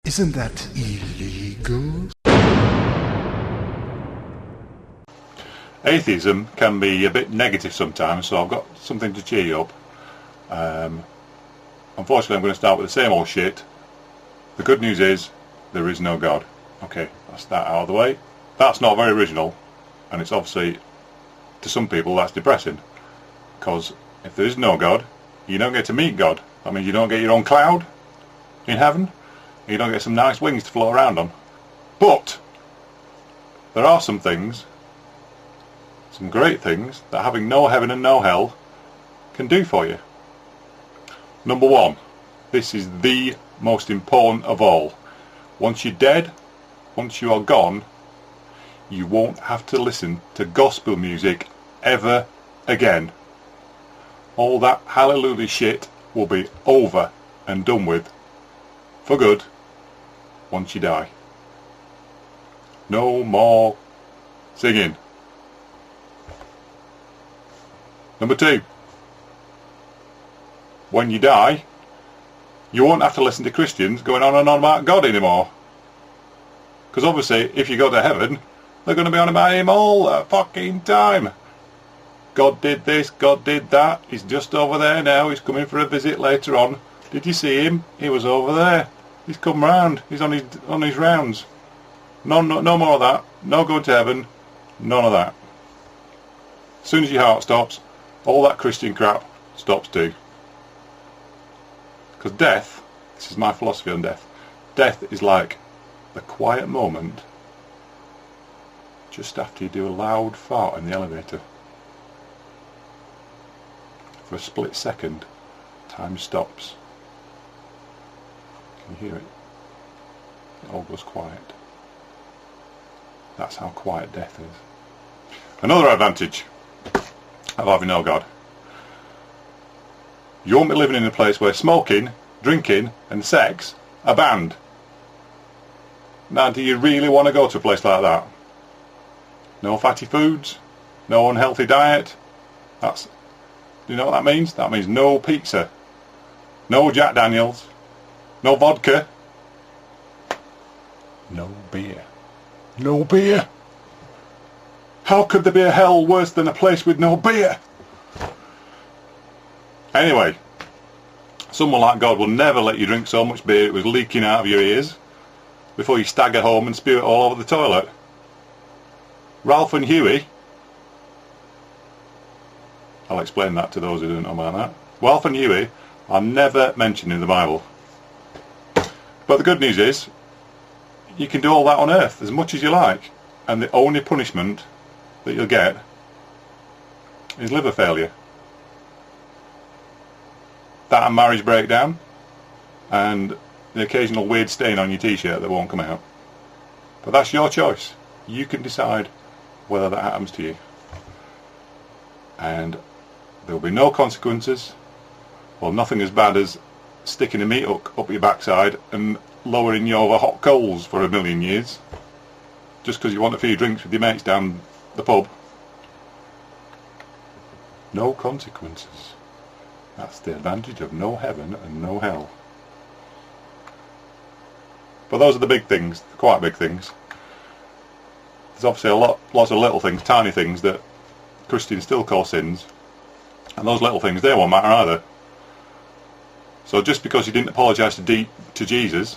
Isn't that illegal? Atheism can be a bit negative sometimes, so I've got something to cheer you up. Unfortunately, I'm going to start with the same old shit. The good news is, there is no God. Okay, that's that out of the way. That's not very original, and it's obviously, to some people, that's depressing. Because if there is no God, you don't get to meet God. That means you don't get your own cloud in heaven. You don't get some nice wings to float around on. But there are some things, some great things, that having no heaven and no hell can do for you. Number one, this is the most important of all. Once you're dead, once you are gone, you won't have to listen to gospel music ever again. All that hallelujah shit will be over and done with for good once you die. No more singing. Number two, when you die, you won't have to listen to Christians going on and on about God anymore. Because obviously, if you go to heaven, they're going to be on about him all the fucking time. God did this, God did that, he's just over there now, he's coming for a visit later on. Did you see him? He was over there. He's come round, he's on his rounds. No more of that. No going to heaven. None of that. As soon as your heart stops, all that Christian crap stops too. Because death, this is my philosophy on death, death is like the quiet moment just after you do a loud fart in the elevator. For a split second, time stops. Can you hear it? It all goes quiet. That's how quiet death is. Another advantage of having no God. You won't be living in a place where smoking, drinking and sex are banned. Now, do you really want to go to a place like that? No fatty foods, no unhealthy diet. Do you know what that means? That means no pizza, no Jack Daniels, no vodka, no beer. No beer. How could there be a hell worse than a place with no beer? Anyway, someone like God will never let you drink so much beer it was leaking out of your ears before you stagger home and spew it all over the toilet. Ralph and Huey, I'll explain that to those who don't know about that. Ralph and Huey are never mentioned in the Bible. But the good news is, you can do all that on earth as much as you like, and the only punishment that you'll get is liver failure. That and marriage breakdown, and the occasional weird stain on your t-shirt that won't come out. But that's your choice. You can decide whether that happens to you. And there will be no consequences, or nothing as bad as sticking a meat hook up your backside and lowering you over hot coals for 1,000,000 years just because you want a few drinks with your mates down the pub. No consequences. That's the advantage of no heaven and no hell. But those are the big things, quite big things. There's obviously lots of little things, tiny things that Christians still call sins, and those little things, they won't matter either. So just because you didn't apologise to Jesus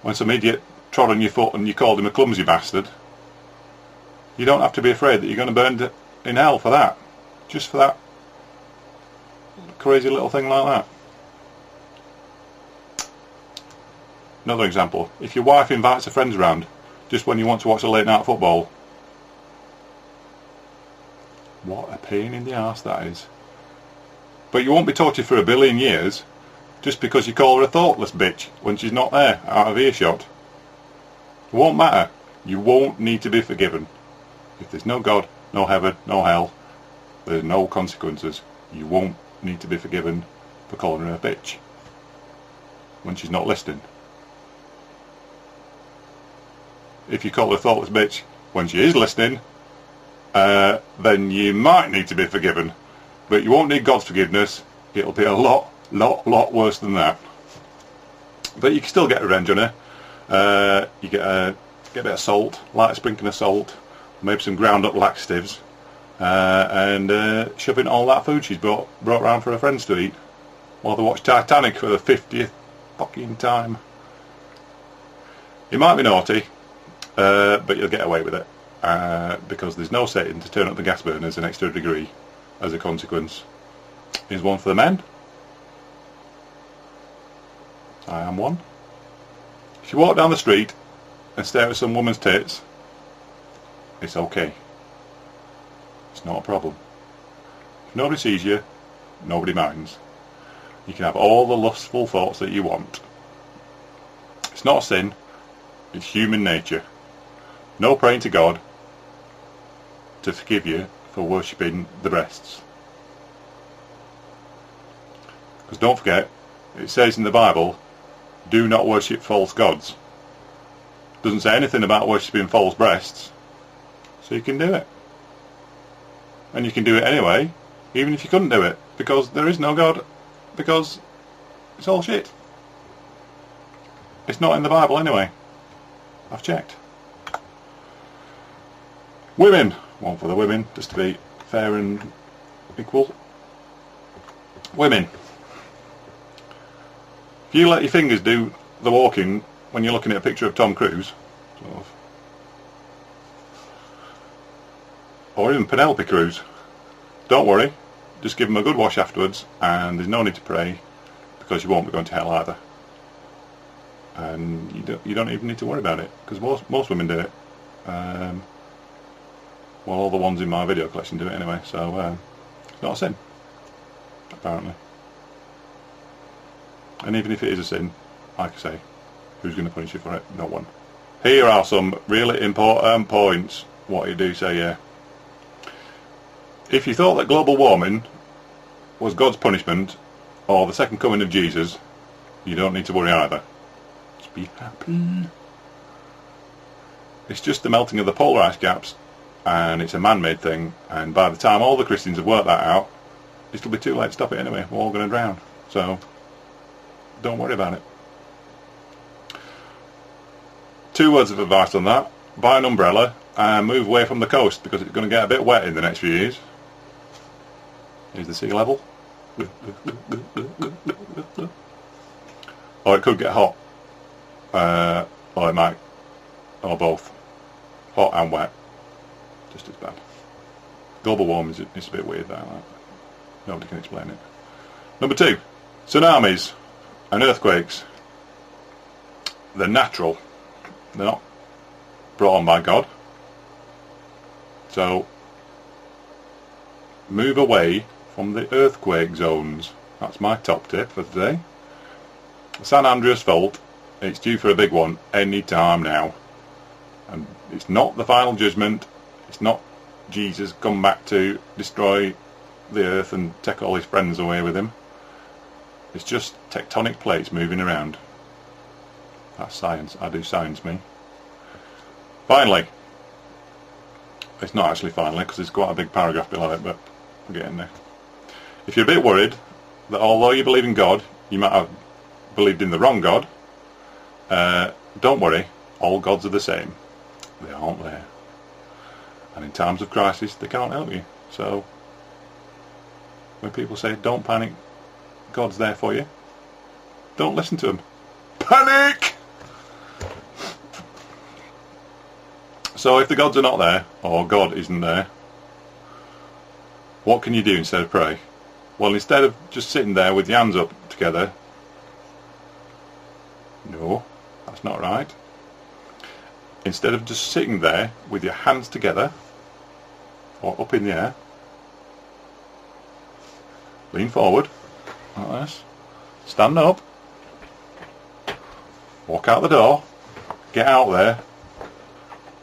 when some idiot trod on your foot and you called him a clumsy bastard, you don't have to be afraid that you're going to burn in hell for that. Just for that crazy little thing like that. Another example, if your wife invites her friends around just when you want to watch a late night football, what a pain in the arse that is. But you won't be tortured for 1,000,000,000 years just because you call her a thoughtless bitch when she's not there, out of earshot. It won't matter. You won't need to be forgiven. If there's no God, no heaven, no hell, there's no consequences. You won't need to be forgiven for calling her a bitch when she's not listening. If you call her a thoughtless bitch when she is listening, then you might need to be forgiven. But you won't need God's forgiveness. It'll be a lot worse than that. But you can still get revenge on her. You get a bit of salt, light sprinkling of salt, maybe some ground up laxatives, and shove in all that food she's brought round for her friends to eat while they watch Titanic for the 50th fucking time. You might be naughty, but you'll get away with it, because there's no setting to turn up the gas burners an extra degree as a consequence. Here's one for the men. I am one. If you walk down the street and stare at some woman's tits, it's okay. It's not a problem. If nobody sees you, nobody minds. You can have all the lustful thoughts that you want. It's not a sin. It's human nature. No praying to God to forgive you for worshipping the breasts. Because don't forget, it says in the Bible, do not worship false gods. It doesn't say anything about worshipping false breasts. So you can do it. And you can do it anyway, even if you couldn't do it, because there is no God, because it's all shit. It's not in the Bible anyway. I've checked. Women. One for the women, just to be fair and equal. Women. If you let your fingers do the walking when you're looking at a picture of Tom Cruise, sort of, or even Penelope Cruz, don't worry, just give them a good wash afterwards, and there's no need to pray, because you won't be going to hell either. And you don't even need to worry about it, because most women do it. Well, all the ones in my video collection do it anyway, so it's not a sin, apparently. And even if it is a sin, like I say, who's going to punish you for it? No one. Here are some really important points. What you do say here. If you thought that global warming was God's punishment or the second coming of Jesus, you don't need to worry either. Just be happy. It's just the melting of the polar ice caps, and it's a man-made thing, and by the time all the Christians have worked that out, it'll be too late to stop it anyway. We're all going to drown. So don't worry about it. 2 words of advice on that. Buy an umbrella and move away from the coast, because it's going to get a bit wet in the next few years. Here's the sea level. Or it could get hot. Or it might. Or both. Hot and wet. Just as bad. Global warming is a bit weird, that. Nobody can explain it. Number 2. Tsunamis and earthquakes. They're natural. They're not brought on by God. So move away from the earthquake zones. That's my top tip for today. San Andreas fault, it's due for a big one any time now. And it's not the final judgment. It's not Jesus come back to destroy the earth and take all his friends away with him. It's just tectonic plates moving around. That's science. I do science, me. Finally. It's not actually finally, because there's quite a big paragraph below it, but we'll get in there. If you're a bit worried that although you believe in God, you might have believed in the wrong God, don't worry, all gods are the same. They aren't there. And in times of crisis, they can't help you. So, when people say, don't panic, God's there for you, don't listen to them. Panic! So if the gods are not there, or God isn't there, what can you do instead of pray? Well, instead of just sitting there with your hands up together, no, that's not right. Instead of just sitting there with your hands together, or up in the air, lean forward, like this, stand up, walk out the door, get out there,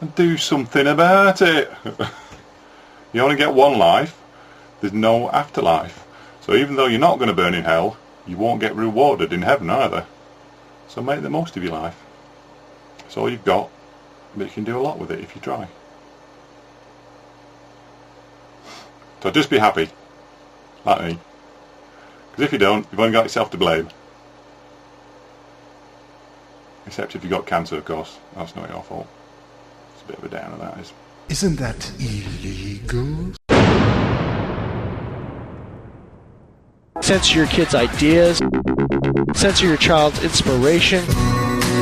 and do something about it. You only get one life. There's no afterlife. So even though you're not going to burn in hell, you won't get rewarded in heaven either. So make the most of your life. It's all you've got, but you can do a lot with it if you try. So just be happy, like me. Because if you don't, you've only got yourself to blame. Except if you got cancer, of course. That's not your fault. It's a bit of a downer, that is. Isn't that illegal? Censor your kids' ideas. Censor your child's inspiration.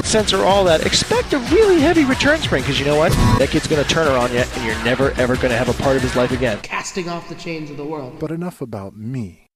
Censor all that. Expect a really heavy return spring, because you know what? That kid's going to turn her on you, and you're never, ever going to have a part of his life again. Casting off the chains of the world. But enough about me.